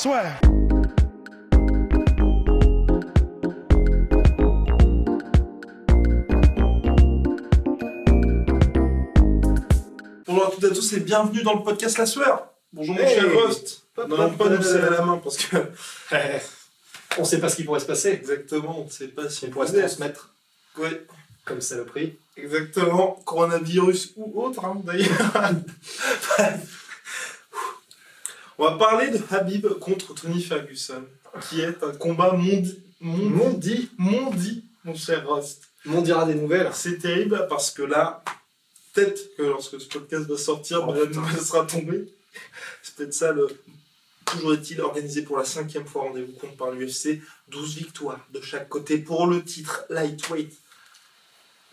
Swear. Bonjour à toutes et à tous et bienvenue dans le podcast La Sueur. Bonjour mon cher Rust. Non, pas nous serrer la main parce que... On sait pas ce qui pourrait se passer. Exactement, on ne sait pas si On pourrait se transmettre Oui, comme saloperie. exactement. Coronavirus ou autre, hein, d'ailleurs. On va parler de Khabib contre Tony Ferguson, qui est un combat mondi, mon cher Rust. On dira des nouvelles. C'est terrible parce que là, peut-être que lorsque ce podcast va sortir, la nouvelle sera tombée. C'est peut-être ça le... Toujours est-il organisé pour la 5e fois rendez-vous compte par l'UFC. 12 victoires de chaque côté pour le titre lightweight.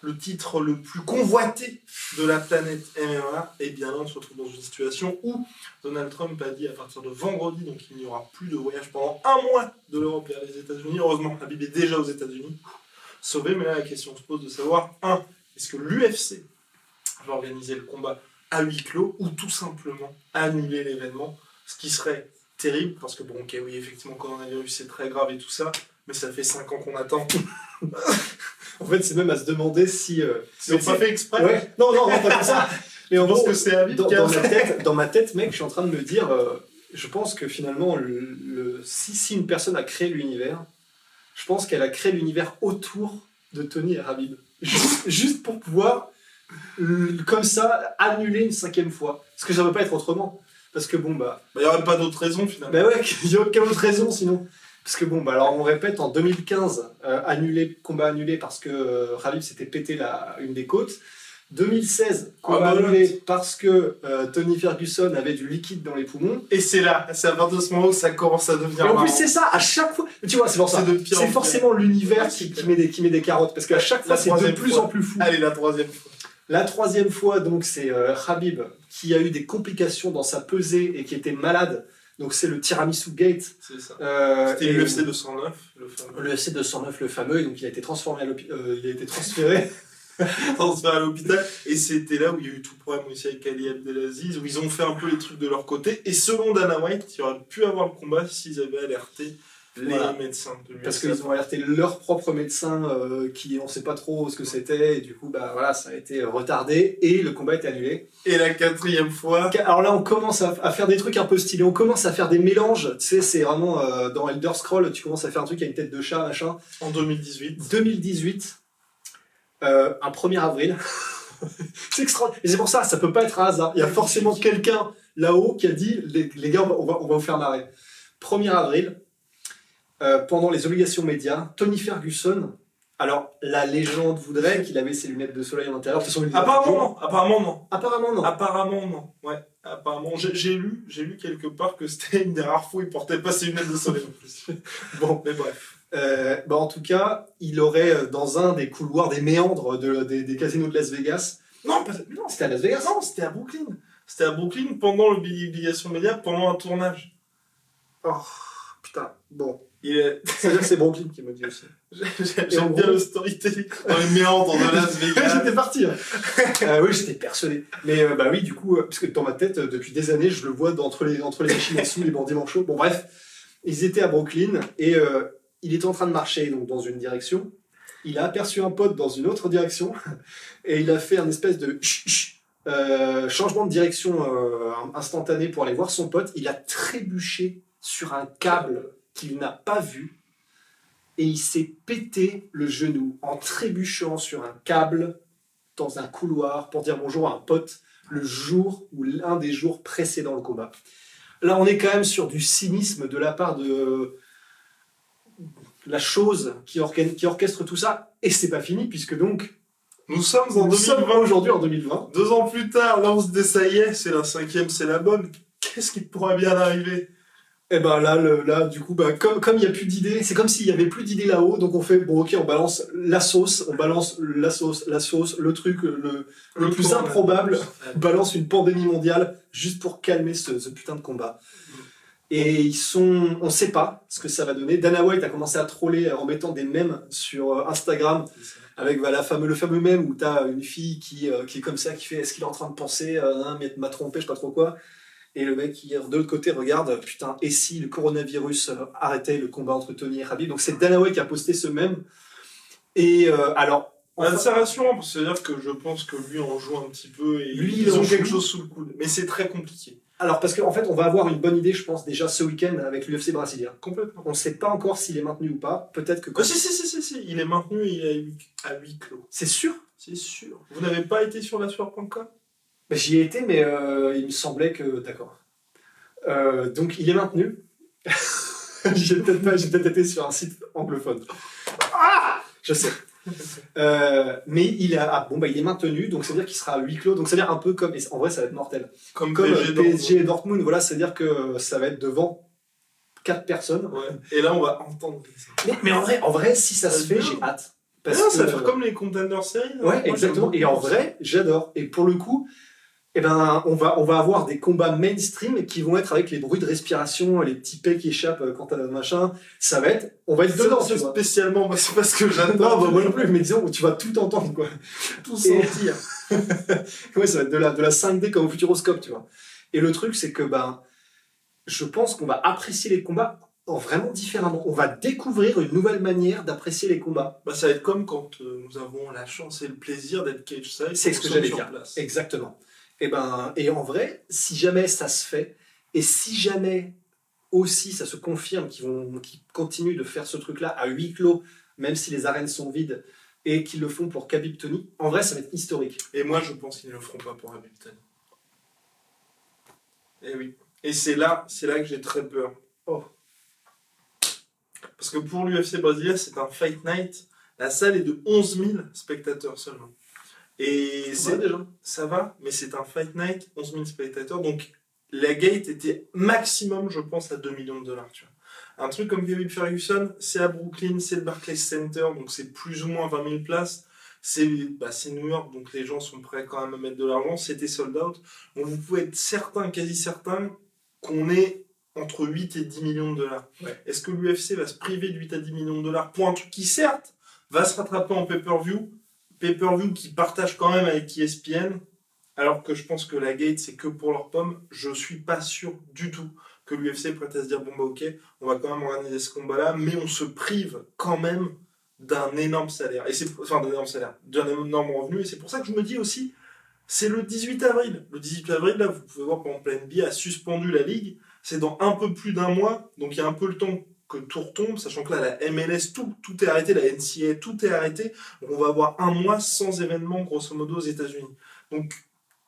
Le titre le plus convoité de la planète MMA. Et bien là, on se retrouve dans une situation où Donald Trump a dit à partir de vendredi, donc il n'y aura plus de voyage pendant un mois de l'Europe vers les États-Unis. Heureusement, Khabib est déjà aux États-Unis. Sauvé, mais là la question se pose de savoir, est-ce que l'UFC va organiser le combat à huis clos ou tout simplement annuler l'événement, ce qui serait terrible, parce que bon, ok, oui, effectivement, coronavirus c'est très grave et tout ça, mais ça fait 5 ans qu'on attend. En fait, c'est même à se demander si... C'est pas fait exprès. Ouais. Non, pas comme ça. Mais en Je pense gros, que c'est Khabib qui a... dans ma tête, mec, je suis en train de me dire... je pense que finalement, si une personne a créé l'univers, je pense qu'elle a créé l'univers autour de Tony et Khabib. Juste pour pouvoir, comme ça, annuler une 5e fois. Parce que ça ne peut pas être autrement. Parce que bon, bah... Il n'y aurait pas d'autre raison, finalement. Bah ouais, il n'y a aucune autre raison, sinon. Parce que bon, bah alors on répète, en 2015, combat annulé parce que Khabib s'était pété une des côtes. 2016, combat annulé parce que Tony Ferguson avait du liquide dans les poumons. Et c'est à partir de ce moment où ça commence à devenir Et en marrant. plus, c'est ça, à chaque fois. Tu vois, c'est pour ça. C'est forcément l'univers qui met des carottes. Parce qu'à chaque fois, c'est de plus en plus fou. Allez, la 3e fois. La 3e fois, donc, c'est Khabib qui a eu des complications dans sa pesée et qui était malade. Donc, c'est le Tiramisu Gate. C'est ça. C'était l'UFC 209, le fameux. L'UFC 209, le fameux. Et donc, il a été transformé il a été transféré. Transféré à l'hôpital, et c'était là où il y a eu tout le problème aussi avec Ali Abdelaziz, où ils ont fait un peu les trucs de leur côté, et selon Dana White, il aurait pu avoir le combat s'ils avaient alerté les médecins de l'UFC. Parce qu'ils ont alerté leur propre médecin, qui on sait pas trop ce que c'était, et du coup, bah voilà, ça a été retardé, et le combat a été annulé. Et la 4e fois... Alors là, on commence à faire des trucs un peu stylés, on commence à faire des mélanges, tu sais, c'est vraiment, dans Elder Scrolls, tu commences à faire un truc à une tête de chat, machin. En 2018. 2018. Un 1er avril. C'est extraordinaire. Et c'est pour ça, ça peut pas être un hasard. Il y a forcément quelqu'un là-haut qui a dit les gars, on va vous faire marrer. 1er avril, pendant les obligations médias, Tony Ferguson. Alors, la légende voudrait qu'il avait ses lunettes de soleil à l'intérieur. De toute façon, Apparemment non. Ouais. Apparemment, j'ai lu quelque part que c'était une des rares fois où il portait pas ses lunettes de soleil en plus. Bon, mais bref. En tout cas, il aurait dans un des couloirs, des méandres des casinos de Las Vegas. Non, c'était à Las Vegas. Non, c'était à Brooklyn. C'était à Brooklyn pendant l'obligation média, pendant un tournage. Oh, putain, bon. C'est-à-dire que c'est Brooklyn qui me dit aussi. J'aime bien le storytelling dans les méandres de Las Vegas. J'étais parti. Oui, j'étais persuadé. Mais bah oui, du coup, parce que dans ma tête, depuis des années, je le vois entre les machines à sous, les bandits manchots. Bon, bref, ils étaient à Brooklyn et il était en train de marcher donc, dans une direction. Il a aperçu un pote dans une autre direction et il a fait un espèce de changement de direction instantané pour aller voir son pote. Il a trébuché sur un câble qu'il n'a pas vu et il s'est pété le genou en trébuchant sur un câble dans un couloir pour dire bonjour à un pote le jour ou l'un des jours précédant le combat. Là, on est quand même sur du cynisme de la part de la chose qui orchestre tout ça, et c'est pas fini puisque donc nous sommes en 2020 aujourd'hui en 2020. 2 ans plus tard, là on se dit ça y est, c'est la 5e, c'est la bonne. Qu'est-ce qui pourrait bien arriver? Et ben là du coup, bah, comme il n'y a plus d'idées, c'est comme s'il n'y avait plus d'idées là-haut, donc on fait bon ok, on balance la sauce, le truc le plus improbable, on balance une pandémie mondiale juste pour calmer ce putain de combat. Et on sait pas ce que ça va donner. Dana White a commencé à troller en mettant des mèmes sur Instagram avec le fameux mème où t'as une fille qui est comme ça, qui fait est-ce qu'il est en train de penser m'a trompé, je sais pas trop quoi. Et le mec qui, de l'autre côté, regarde, putain, et si le coronavirus arrêtait le combat entre Tony et Khabib. Donc c'est Dana White qui a posté ce mème. Et alors... C'est rassurant, parce que c'est-à-dire que je pense que lui en joue un petit peu et Lui, ils il en ont joue. quelque chose sous le coude. Mais c'est très compliqué. Alors, parce qu'en fait, on va avoir une bonne idée, je pense, déjà ce week-end avec l'UFC brésilien. Complètement. On ne sait pas encore s'il est maintenu ou pas. Peut-être que... Si. Il est maintenu et il est à huis clos. C'est sûr? C'est sûr. Vous n'avez pas été sur lasueur.com? Ben, j'y ai été, mais il me semblait que... D'accord. Donc, il est maintenu. J'ai peut-être été sur un site anglophone. Ah, je sais. Mais il est maintenu, donc ça veut dire qu'il sera à huis clos, donc ça veut dire un peu comme, et en vrai ça va être mortel, comme PSG et Dortmund, voilà, c'est à dire que ça va être devant 4 personnes. Ouais. Et là on va entendre mais en vrai si ça se fait, j'ai hâte. Parce que ça va faire comme les Contender Series. Ouais, exactement, et en vrai j'adore, et pour le coup eh ben, on va avoir des combats mainstream qui vont être avec les bruits de respiration, les petits pets qui échappent quand t'as le machin. On va être dedans. Spécialement, moi, c'est pas ce que j'adore. Non, moi non plus, mais disons, tu vas tout entendre, quoi. Tout sentir. Ouais, ça va être de la 5D comme au Futuroscope, tu vois. Et le truc, c'est que, je pense qu'on va apprécier les combats vraiment différemment. On va découvrir une nouvelle manière d'apprécier les combats. Ça va être comme quand nous avons la chance et le plaisir d'être cage-side. C'est ce que j'allais dire. Exactement. Et en vrai, si jamais ça se fait, et si jamais aussi ça se confirme qu'ils continuent de faire ce truc-là à huis clos, même si les arènes sont vides, et qu'ils le font pour Khabib Tony, en vrai, ça va être historique. Et moi, je pense qu'ils ne le feront pas pour Khabib Tony. Et oui. Et c'est là que j'ai très peur. Oh. Parce que pour l'UFC brésilien, c'est un fight night. La salle est de 11 000 spectateurs seulement. Et ça va, mais c'est un fight night, 11 000 spectateurs, donc la gate était maximum, je pense, à 2 millions de dollars. Tu vois. Un truc comme Kevin Ferguson, c'est à Brooklyn, c'est le Barclays Center, donc c'est plus ou moins 20 000 places. C'est New York, donc les gens sont prêts quand même à mettre de l'argent. C'était sold out. Donc vous pouvez être certain, quasi certain, qu'on est entre 8 et 10 millions de dollars. Ouais. Est-ce que l'UFC va se priver de 8 à 10 millions de dollars pour un truc qui, certes, va se rattraper en pay-per-view qui partagent quand même avec ESPN, alors que je pense que la gate c'est que pour leurs pommes. Je suis pas sûr du tout que l'UFC est prête à se dire bon ok, on va quand même organiser ce combat là, mais on se prive quand même d'un énorme salaire, d'un énorme revenu, et c'est pour ça que je me dis aussi, c'est le 18 avril. Le 18 avril, là, vous pouvez voir, par exemple, la NBA a suspendu la ligue, c'est dans un peu plus d'un mois, donc il y a un peu le temps que tout retombe, sachant que là, la MLS, tout est arrêté, la NCAA, tout est arrêté. Donc on va avoir un mois sans événement, grosso modo, aux États-Unis. Donc,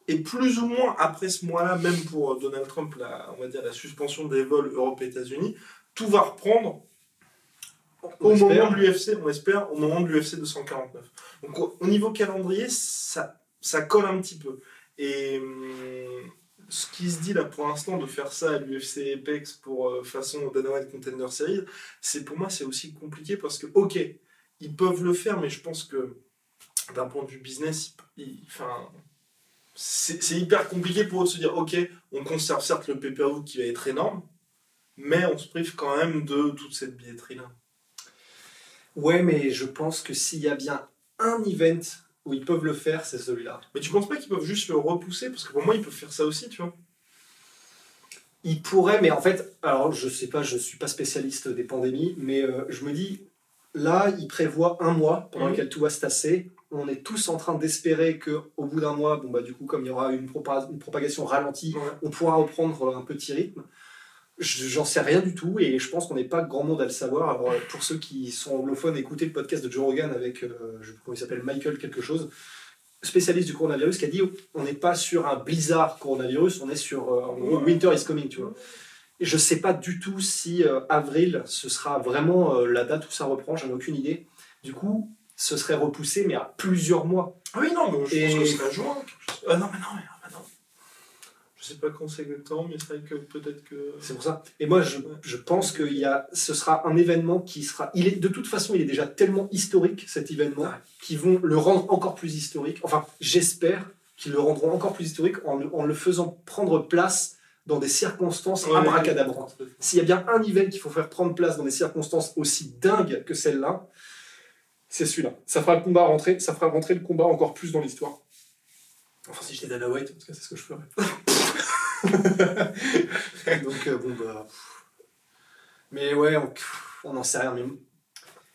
et plus ou moins après ce mois-là, même pour Donald Trump, on va dire la suspension des vols Europe-États-Unis, tout va reprendre au moment de l'UFC, on espère, au moment de l'UFC 249. Donc au niveau calendrier, ça colle un petit peu. Et ce qui se dit là pour l'instant de faire ça à l'UFC Apex pour façon Dana White Contender Series, pour moi c'est aussi compliqué parce que ok, ils peuvent le faire, mais je pense que d'un point de vue business, c'est hyper compliqué pour eux de se dire ok, on conserve certes le pay-per-view qui va être énorme, mais on se prive quand même de toute cette billetterie là. Ouais, mais je pense que s'il y a bien un event où ils peuvent le faire, c'est celui-là. Mais tu penses pas qu'ils peuvent juste le repousser? Parce que pour moi, ils peuvent faire ça aussi, tu vois. Ils pourraient, mais en fait, alors je sais pas, je suis pas spécialiste des pandémies, mais je me dis, là, ils prévoient un mois pendant lequel tout va se tasser. On est tous en train d'espérer qu'au bout d'un mois, du coup, comme il y aura une propagation ralentie, on pourra reprendre un petit rythme. J'en sais rien du tout, et je pense qu'on n'est pas grand monde à le savoir. Alors, pour ceux qui sont anglophones, écoutez le podcast de Joe Rogan avec, je ne sais pas comment il s'appelle, Michael quelque chose, spécialiste du coronavirus, qui a dit on n'est pas sur un blizzard coronavirus, on est sur winter is coming, tu vois. Et je ne sais pas du tout si avril, ce sera vraiment la date où ça reprend, j'en ai aucune idée. Du coup, ce serait repoussé, mais à plusieurs mois. Ah oui, non, mais je pense que ce serait juin. Ah non. Je sais pas quand c'est exactement, mais c'est vrai que peut-être que... C'est pour ça. Et moi, je pense que ce sera un événement qui sera... de toute façon, il est déjà tellement historique, cet événement, qu'ils vont le rendre encore plus historique. Enfin, j'espère qu'ils le rendront encore plus historique en le faisant prendre place dans des circonstances abracadabrantes. S'il y a bien un event qu'il faut faire prendre place dans des circonstances aussi dingues que celle-là, c'est celui-là. Ça fera rentrer le combat encore plus dans l'histoire. Enfin, si j'étais Dana White, en tout cas, c'est ce que je ferais. Donc, bon, bah. Mais ouais, on n'en sait rien. Mais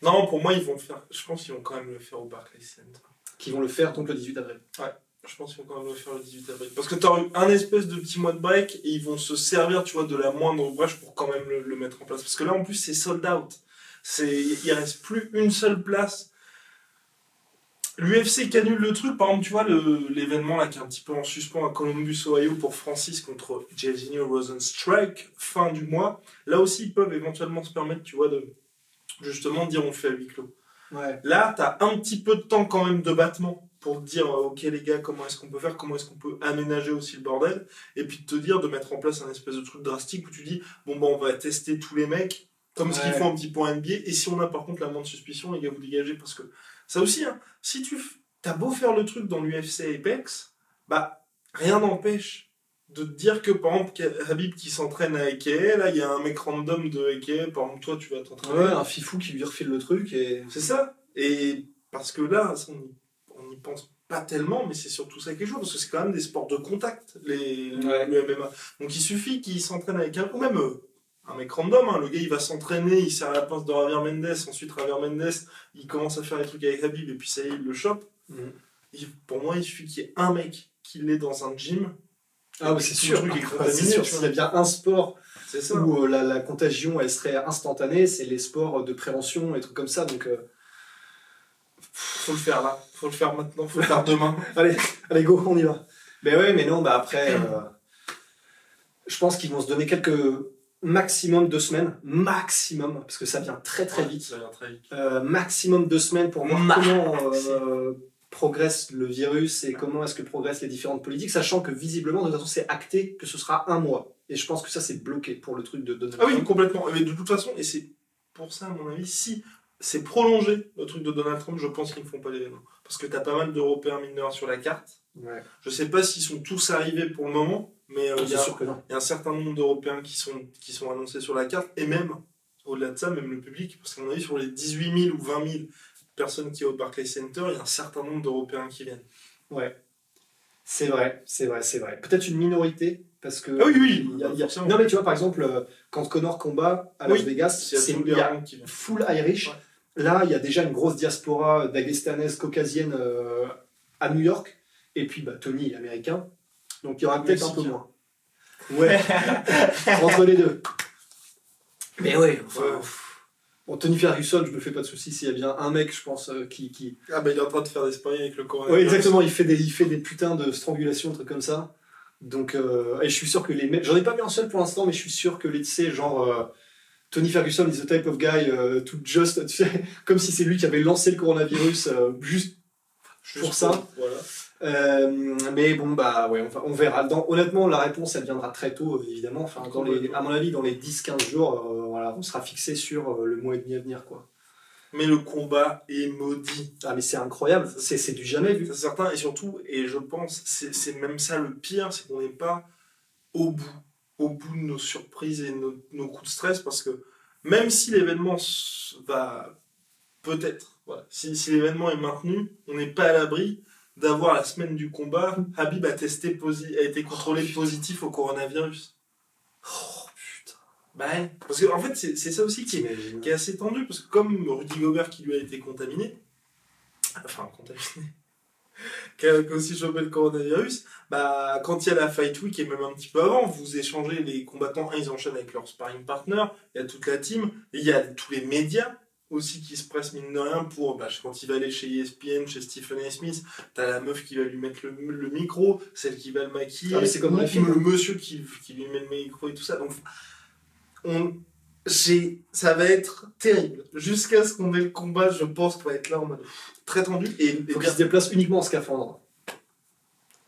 Non, pour moi, ils vont le faire. Je pense qu'ils vont quand même le faire au Barclays Center. qui vont le faire donc le 18 avril. Ouais, je pense qu'ils vont quand même le faire le 18 avril. Parce que tu as eu un espèce de petit mois de break et ils vont se servir, tu vois, de la moindre brèche pour quand même le mettre en place. Parce que là, en plus, c'est sold out. Il reste plus une seule place. L'UFC qui annule le truc, par exemple, tu vois, l'événement là qui est un petit peu en suspens à Columbus, Ohio pour Francis contre Jairzinho Rozenstruik, fin du mois. Là aussi, ils peuvent éventuellement se permettre, tu vois, de justement dire on le fait à huis clos. Ouais. Là, tu as un petit peu de temps quand même de battement pour te dire, ok les gars, comment est-ce qu'on peut faire, comment est-ce qu'on peut aménager aussi le bordel, et puis de te dire, de mettre en place un espèce de truc drastique où tu dis, bon bah on va tester tous les mecs, comme ce qu'ils font un petit peu en NBA, et si on a par contre la moindre suspicion, les gars, vous dégagez, parce que ça aussi, hein, si t'as beau faire le truc dans l'UFC Apex, bah rien n'empêche de te dire que par exemple Habib qui s'entraîne à AKA, là il y a un mec random de AKA, par exemple toi tu vas t'entraîner. Ouais, un fifou qui lui refile le truc et. C'est ça. Et parce que là, on n'y pense pas tellement, mais c'est surtout ça quelque chose, parce que c'est quand même des sports de contact, le MMA. Donc il suffit qu'il s'entraîne avec ou même un mec random, hein, le gars il va s'entraîner, il sert à la pince de Javier Mendes, ensuite Javier Mendes, il commence à faire des trucs avec Habib, et puis ça y est, il le chope. Pour moi, il suffit qu'il y ait un mec qui l'ait dans un gym. Ah oui, c'est sûr. C'est sûr. S'il y a bien un sport où la contagion elle serait instantanée, c'est les sports de prévention et trucs comme ça. Donc, faut le faire là, faut le faire maintenant, faut le faire demain. allez, go, on y va. Mais ouais, mais non, bah après, je pense qu'ils vont se donner maximum 2 semaines, maximum, parce que ça vient très très vite. Ça vient très vite. Maximum 2 semaines pour voir comment progresse le virus et comment est-ce que progressent les différentes politiques, sachant que visiblement, de toute façon, c'est acté que ce sera 1 mois. Et je pense que ça, c'est bloqué pour le truc de Donald Trump. Ah oui, complètement. Mais de toute façon, et c'est pour ça, à mon avis, si c'est prolongé, le truc de Donald Trump, je pense qu'ils ne font pas l'événement. Parce que tu as pas mal d'Européens mineurs sur la carte. Ouais. Je sais pas s'ils sont tous arrivés pour le moment, mais il y a un certain nombre d'Européens qui sont annoncés sur la carte, et même, au-delà de ça, même le public, parce qu'à mon avis, sur les 18 000 ou 20 000 personnes qui sont au Barclays Center, il y a un certain nombre d'Européens qui viennent. Ouais. C'est vrai. Peut-être une minorité, parce que... Ah oui. Non mais tu vois, par exemple, quand Conor combat à Las Vegas, il y a full Irish. Ouais. Là, il y a déjà une grosse diaspora d'Agestanaise, caucasienne à New York. Et puis, Tony est américain. Donc, il y aura peut-être un peu moins. Ouais. Entre les deux. Mais ouais, enfin... Bon, Tony Ferguson, je me fais pas de soucis s'il y a bien un mec, je pense, qui... Ah il est en train de faire des sparring avec le coronavirus. Oui, exactement, il fait des putains de strangulations, trucs comme ça. Donc, et je suis sûr que les mecs... J'en ai pas mis un seul pour l'instant, mais je suis sûr que les, tu sais, genre... Tony Ferguson is the type of guy to just... Tu sais, comme si c'est lui qui avait lancé le coronavirus juste pour ça. Voilà. Mais bon, ouais, on verra. Honnêtement, la réponse, elle viendra très tôt, évidemment. Enfin, à mon avis, dans les 10-15 jours, voilà, on sera fixé sur le mois et demi à venir, quoi. Mais le combat est maudit. Ah, mais c'est incroyable, c'est du jamais vu. C'est certain, et surtout, et je pense, c'est même ça le pire, c'est qu'on n'est pas au bout de nos surprises et nos coups de stress, parce que même si l'événement va peut-être, voilà, si l'événement est maintenu, on n'est pas à l'abri d'avoir la semaine du combat, Habib a été contrôlé positif au coronavirus. Oh putain. Ouais. Parce que en fait, c'est ça aussi qui est assez tendu, parce que comme Rudy Gobert qui lui a été contaminé, qui a aussi chopé le coronavirus, quand il y a la Fight Week et même un petit peu avant, vous échangez les combattants, ils enchaînent avec leur sparring partner, il y a toute la team, et il y a tous les médias aussi qui se presse mine de rien pour quand il va aller chez ESPN, chez Stephen A. Smith, t'as la meuf qui va lui mettre le micro, celle qui va le maquiller, c'est comme le monsieur qui lui met le micro et tout ça. Donc ça va être terrible jusqu'à ce qu'on ait le combat. Je pense qu'on va être là en mode très tendu et faut qu'il se déplace uniquement en scaphandre.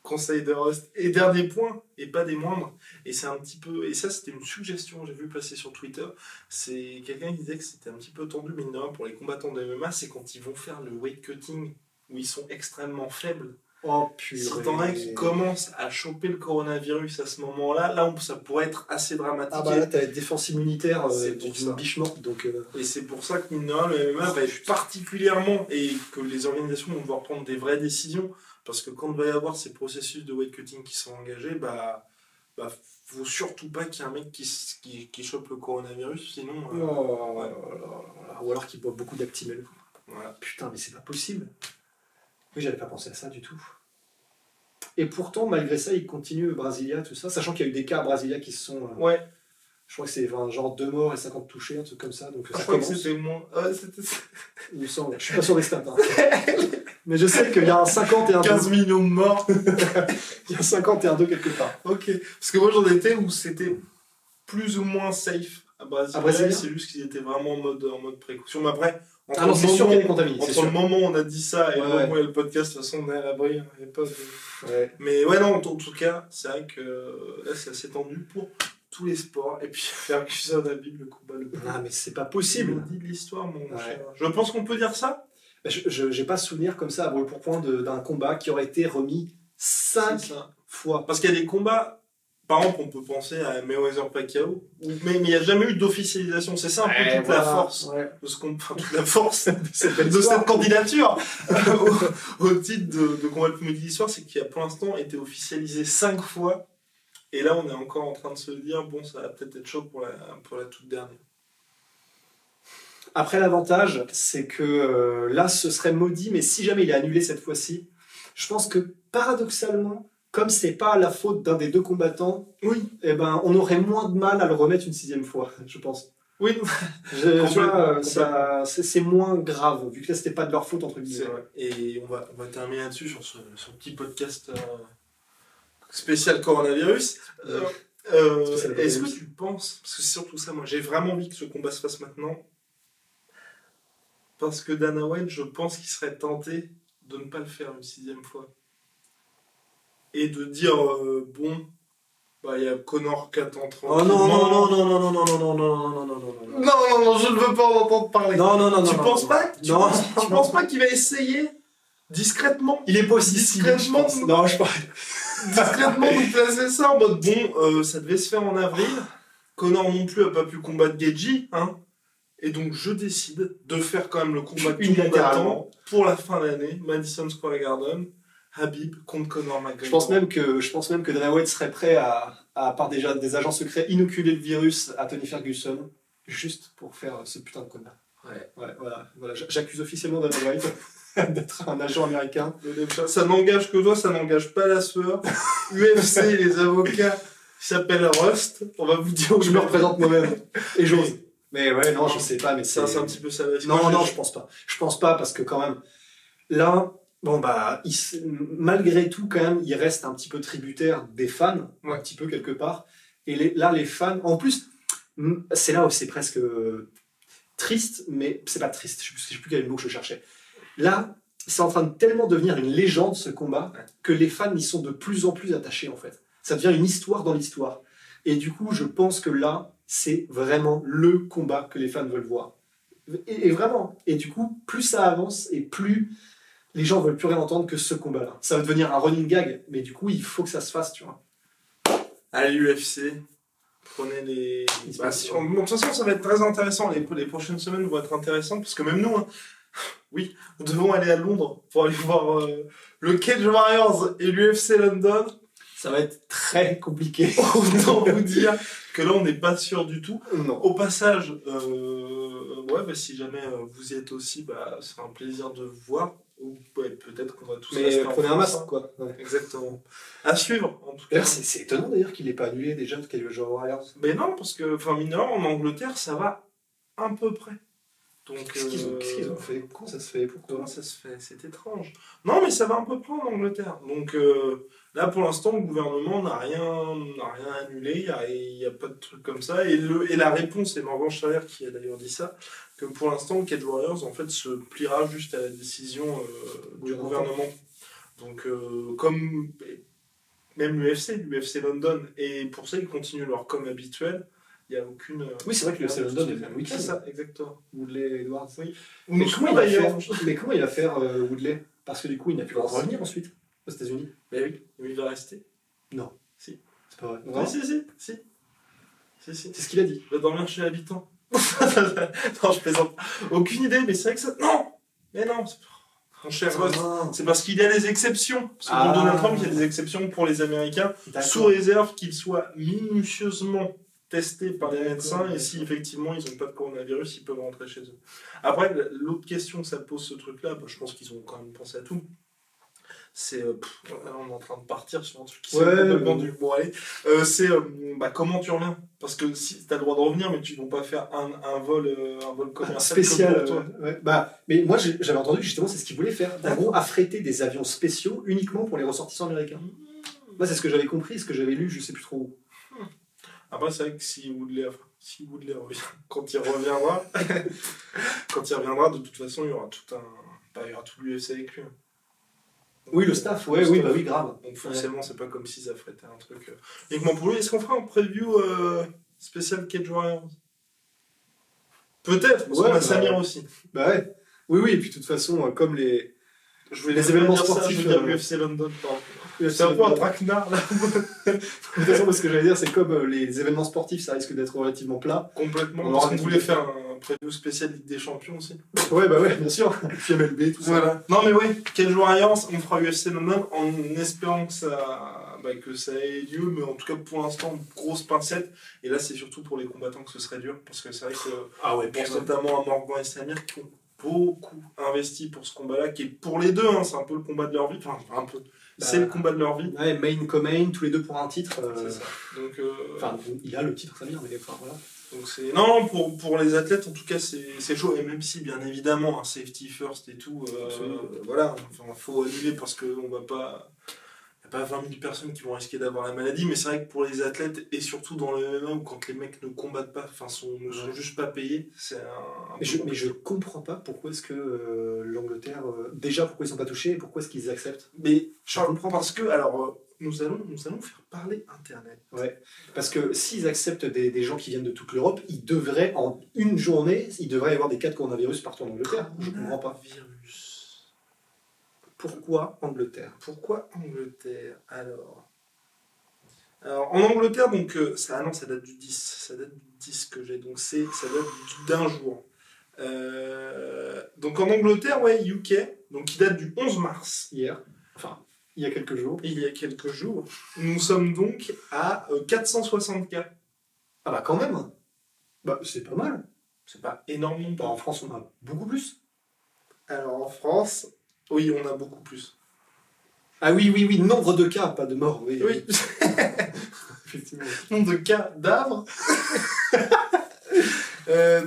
Conseil de Rust. Et dernier point, et pas des moindres, et c'est un petit peu, et ça c'était une suggestion, j'ai vu passer sur Twitter, c'est quelqu'un qui disait que c'était un petit peu tendu, mine de rien, pour les combattants de MMA, c'est quand ils vont faire le weight cutting, où ils sont extrêmement faibles. Oh purée. Si t'en as qui commencent à choper le coronavirus à ce moment-là, ça pourrait être assez dramatique. Ah là t'as la défense immunitaire d'une biche morte, donc... Et c'est pour ça que mine de rien, le MMA va être particulièrement, et que les organisations vont devoir prendre des vraies décisions, parce que quand il va y avoir ces processus de weight cutting qui sont engagés, faut surtout pas qu'il y ait un mec qui chope le coronavirus, sinon... ouais. Ou alors qu'il boit beaucoup d'Actimel. Voilà. Putain, mais c'est pas possible. Oui, j'avais pas pensé à ça du tout. Et pourtant, malgré ça, il continue Brasilia, tout ça, sachant qu'il y a eu des cas à Brasilia qui se sont... Ouais. Je crois que c'est genre 2 morts et 50 touchés, un truc comme ça. Donc Je ça crois que commence. c'était moins... Ouais, c'était... Il me semble. Je suis pas sûr des stats. Hein. Mais je sais qu'il y a un 50 et un 15 millions de morts. Il y a 50 et un 2 quelque part. Ok. Parce que moi, j'en étais où c'était plus ou moins safe à Brasilia. C'est juste qu'ils étaient vraiment en mode précaution. Mais après, Ah non, c'est sûr qu'il y a des contaminés. Entre le moment où on a dit ça et le moment où il y a le podcast, de toute façon, on est à l'abri. Il y a pas de... Mais ouais, non, en tout cas, c'est vrai que là, c'est assez tendu pour tous les sports. Et puis, Ferguson Habib, le combat le plus... Ah, mais c'est pas possible. dit de l'histoire, mon cher. Je pense qu'on peut dire ça. Je n'ai pas souvenir comme ça à brûle pour point d'un combat qui aurait été remis 5 fois. Parce qu'il y a des combats, par exemple, on peut penser à Mayweather Pacquiao, mais il n'y a jamais eu d'officialisation. C'est ça un peu toute la force de ce toute la force de cette candidature au titre de combat le plus maudit de l'histoire, c'est qu'il a pour l'instant été officialisé 5 fois. Et là, on est encore en train de se dire, bon, ça va peut-être être chaud pour la toute dernière. Après, l'avantage, c'est que là, ce serait maudit, mais si jamais il est annulé cette fois-ci, je pense que paradoxalement, comme c'est pas la faute d'un des deux combattants, eh ben, on aurait moins de mal à le remettre une 6e fois, je pense. Oui, tu vois, c'est moins grave, vu que là, c'était pas de leur faute, entre guillemets. Et on va terminer là-dessus sur ce petit podcast spécial coronavirus. Est-ce que tu penses, parce que c'est surtout ça, moi, j'ai vraiment envie que ce combat se fasse maintenant, parce que Dana White, je pense qu'il serait tenté de ne pas le faire une 6e fois. Et de dire, bon, bah, il y a Conor qui attend tranquillement. Oh non, je ne veux pas en entendre parler. Tu penses pas qu'il va essayer discrètement? Il est possible. Discrètement. Non, je pense. Discrètement nous placer ça en mode, bon, ça devait se faire en avril. Conor non plus a pas pu combattre Gaethje, hein. Et donc je décide de faire quand même le combat que tout le monde attend pour la fin de l'année, Madison Square Garden, Habib contre Conor McGregor. Je pense même que Dana White serait prêt à part déjà des agents secrets, inoculer le virus à Tony Ferguson, juste pour faire ce putain de combat. Voilà. J'accuse officiellement Dana White d'être un agent américain. Ça n'engage que toi, ça n'engage pas la sueur. UFC, les avocats s'appellent Rust. On va vous dire où je me représente moi-même. Et j'ose. Mais ouais, non, je sais pas, mais c'est un petit peu ça. Non, je pense pas. Je pense pas parce que quand même, là, bon bah, malgré tout, quand même, il reste un petit peu tributaire des fans, un petit peu quelque part. Et là, les fans, en plus, c'est là où c'est presque triste, mais c'est pas triste, je sais plus quel mot que je cherchais. Là, c'est en train de tellement devenir une légende, ce combat, que les fans y sont de plus en plus attachés, en fait. Ça devient une histoire dans l'histoire. Et du coup, je pense que là, c'est vraiment le combat que les fans veulent voir. Et vraiment. Et du coup, plus ça avance et plus les gens veulent plus rien entendre que ce combat-là. Ça va devenir un running gag, mais du coup, il faut que ça se fasse, tu vois. Allez, UFC, prenez les... de toute façon, ça va être très intéressant. Les prochaines semaines vont être intéressantes, parce que même nous, nous devons aller à Londres pour aller voir le Cage Warriors et l'UFC London. Ça va être très compliqué. Autant vous dire que là, on n'est pas sûr du tout. Non. Au passage, si jamais vous y êtes aussi, ce sera un plaisir de vous voir. Ou peut-être qu'on va tous rester en prenez un masque, quoi. Ouais. Exactement. À suivre, en tout cas. C'est étonnant d'ailleurs qu'il n'ait pas annulé déjà de Cage Warriors. Mais non, parce que, mineur, en Angleterre, ça va à peu près. Donc, qu'est-ce qu'ils ont fait? Comment ça se fait? Pourquoi? Comment ça se fait? C'est étrange. Non, mais ça va à peu près en Angleterre. Donc là, pour l'instant, le gouvernement n'a rien annulé. Il n'y a pas de truc comme ça. Et la réponse, et Morgan Chaler qui a d'ailleurs dit ça, que pour l'instant, le Cage Warriors en fait, se pliera juste à la décision du gouvernement. Donc, comme même l'UFC London, et pour ça, ils continuent leur com habituel. Il n'y a aucune... Oui, c'est vrai que le London est un week-end. C'est ça, exactement. Woodley Edwards. Oui. Mais comment il va faire Woodley? Parce que du coup, il n'a plus le droit de revenir ensuite aux États-Unis. Mais oui, il va rester. Non. Si. C'est pas vrai. Non, si. C'est ce qu'il a dit. Il va dormir chez l'habitant. Non, je plaisante. Aucune idée, mais c'est vrai que ça... Non. Mais non. Mon cher Rust, c'est parce qu'il y a des exceptions. Parce que pour Donald Trump, il y a des exceptions pour les Américains, sous réserve qu'ils soient minutieusement testés par les médecins, et si effectivement ils n'ont pas de coronavirus, ils peuvent rentrer chez eux. Après, l'autre question que ça pose ce truc-là, je pense qu'ils ont quand même pensé à tout. C'est on est en train de partir sur un truc qui s'est complètement du bon aller. C'est comment tu reviens, parce que si tu as le droit de revenir, mais tu ne vas pas faire un vol commercial spécial toi. Mais moi j'avais entendu que justement c'est ce qu'ils voulaient faire, en gros affréter des avions spéciaux uniquement pour les ressortissants américains. Moi c'est ce que j'avais compris, ce que j'avais lu, je sais plus trop où. Après c'est vrai que si Woodley revient, quand il reviendra de toute façon il y aura tout l'UFC avec lui. Oui, le staff, oui, grave. Donc forcément, c'est pas comme s'ils affrétaient un truc. Uniquement pour lui, est-ce qu'on fera un preview spécial Cage Warriors? Peut-être, parce qu'on a Samir aussi. Bah ouais. Oui, et puis de toute façon, comme les événements sportifs. Je veux dire l'UFC London, pardon. C'est un peu un traquenard, là. De toute façon, ce que j'allais dire, c'est comme les événements sportifs, ça risque d'être relativement plat. Complètement. Parce qu'on voulait faire un preview spécial Ligue des Champions aussi. Ouais, bien sûr. Et puis MLB, tout ça. Voilà. Non, mais oui, Cage Warriors, on fera UFC London en espérant que ça ait lieu, mais en tout cas, pour l'instant, grosse pincette. Et là, c'est surtout pour les combattants que ce serait dur, parce que c'est vrai que, pense notamment à Morgan et Samir qui ont beaucoup investi pour ce combat-là, qui est pour les deux, c'est un peu le combat de leur vie. Enfin, un peu. C'est le combat de leur vie. Ouais, main co-main, tous les deux pour un titre. C'est ça. Donc, il a le titre Samir, mais voilà. Donc c'est... Non, pour les athlètes, en tout cas, c'est chaud. Et même si, bien évidemment, un safety first et tout, voilà, faut annuler parce qu'on va pas... Il n'y a pas 20 000 personnes qui vont risquer d'avoir la maladie, mais c'est vrai que pour les athlètes, et surtout dans le MMA, où quand les mecs ne combattent pas, ne sont juste pas payés, c'est un mais je comprends pas pourquoi est-ce que l'Angleterre... déjà, pourquoi ils sont pas touchés, et pourquoi est-ce qu'ils acceptent. Mais je comprends parce que, alors... Nous allons faire parler Internet. Ouais, parce que s'ils acceptent des gens qui viennent de toute l'Europe, ils devraient, en une journée, il devrait y avoir des cas de coronavirus partout en Angleterre. Je ne comprends pas. Pourquoi Angleterre? Alors, en Angleterre, donc, ça date du 10. Ça date du 10 que j'ai, donc ça date d'un jour. Donc en Angleterre, UK, donc qui date du 11 mars. Hier. Enfin... Il y a quelques jours. Nous sommes donc à 460 cas. Ah bah quand même. C'est pas mal. C'est pas énorme. En France, on a beaucoup plus. Alors en France, oui, on a beaucoup plus. Ah oui, nombre de cas, pas de morts. Oui. Effectivement. Nombre de cas d'arbres.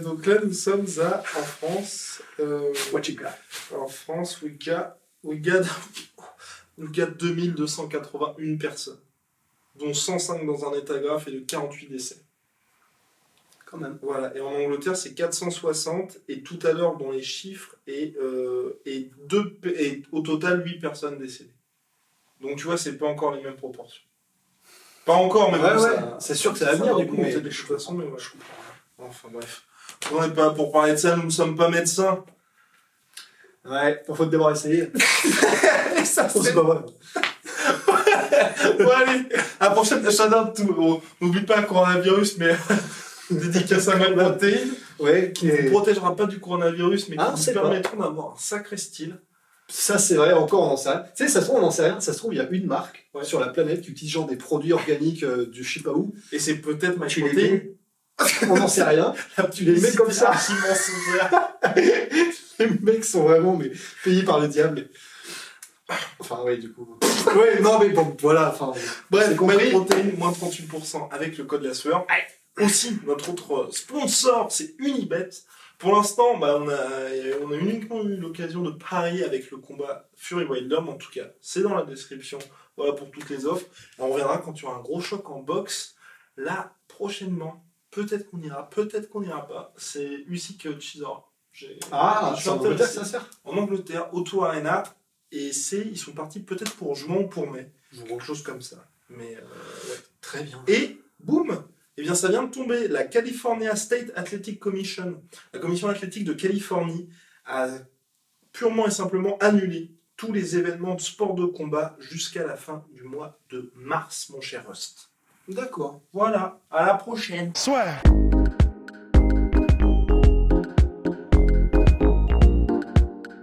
Donc là, nous sommes en France. What you got? En France, we got 2281 personnes, dont 105 dans un état grave et de 48 décès. Quand même. Voilà, et en Angleterre, c'est 460, et tout à l'heure, dans les chiffres, et au total, 8 personnes décédées. Donc tu vois, c'est pas encore les mêmes proportions. Pas encore, mais c'est sûr que ça va venir, du coup, mais de toute façon, mais je comprends. Enfin bref. On n'est pas pour parler de ça, nous ne sommes pas médecins. Ouais, faut d'abord essayer. Ça, c'est pas vrai. Bon, allez, à la prochaine, shout-out tout. N'oublie pas le coronavirus, mais dédicace à McProtein. Ouais, qui ne vous protégera pas du coronavirus, mais qui vous permettront d'avoir un sacré style. Ça, c'est vrai, encore, on n'en sait rien. Tu sais, ça se trouve, on n'en sait rien. Ça se trouve, il y a une marque sur la planète qui utilise genre des produits organiques du je sais pas où. Et c'est peut-être McProtein. On n'en sait rien. Tu les mets comme ça. Les mecs sont vraiment payés par le diable. Enfin, oui, du coup. Ouais, non, mais bon, voilà. Bref, McProtein, moins 38% avec le code la sueur. Aussi, notre autre sponsor, c'est Unibet. Pour l'instant, on a uniquement eu l'occasion de parier avec le combat Fury Wilder. En tout cas, c'est dans la description. Voilà pour toutes les offres. Et on reviendra quand il y aura un gros choc en boxe. Là, prochainement, peut-être qu'on ira, peut-être qu'on n'ira pas. C'est Usyk Chisora. C'est en Angleterre, ça sert. En Angleterre, Auto Arena. Et ils sont partis peut-être pour juin ou pour mai. Quelque chose comme ça. Mais très bien. Et boum, eh bien, ça vient de tomber. La California State Athletic Commission, la commission athlétique de Californie, a purement et simplement annulé tous les événements de sport de combat jusqu'à la fin du mois de mars, mon cher Rust. D'accord. Voilà. À la prochaine. Swear.